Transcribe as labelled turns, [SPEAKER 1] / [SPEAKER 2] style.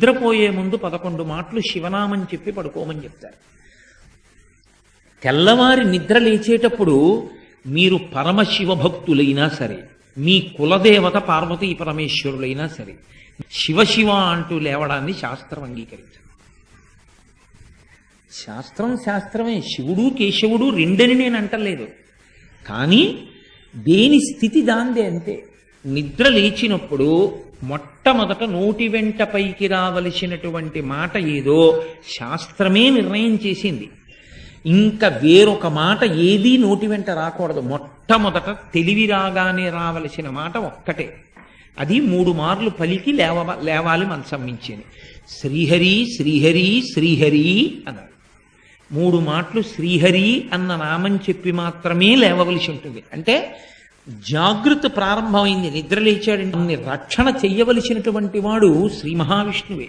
[SPEAKER 1] నిద్రపోయే ముందు 11 మాటలు శివనామం చెప్పి పడుకోమని చెప్తారు. తెల్లవారి నిద్ర లేచేటప్పుడు మీరు పరమశివ భక్తులైనా సరే, మీ కులదేవత పార్వతీ పరమేశ్వరులైనా సరే, శివ అంటూ లేవడాన్ని శాస్త్రం అంగీకరించదు. శాస్త్రమే. శివుడు కేశవుడు రెండని నేను అంటలేదు, కానీ దేని స్థితి దాందే అంతే. నిద్ర లేచినప్పుడు మొట్టమొదట నోటి వెంట పైకి రావలసినటువంటి మాట ఏదో శాస్త్రమే నిర్ణయం చేసింది. ఇంకా వేరొక మాట ఏదీ నోటి వెంట రాకూడదు. మొట్టమొదట తెలివి రాగానే రావలసిన మాట ఒక్కటే, అది 3 మార్లు పలికి లేవాలి మనసం మించింది. శ్రీహరి శ్రీహరి శ్రీహరి అన్నారు. 3 మాటలు శ్రీహరి అన్న నామం చెప్పి మాత్రమే లేవవలసి ఉంటుంది. అంటే జాగృతి ప్రారంభమైంది, నిద్ర లేచాడంటే రక్షణ చెయ్యవలసినటువంటి వాడు శ్రీ మహావిష్ణువే.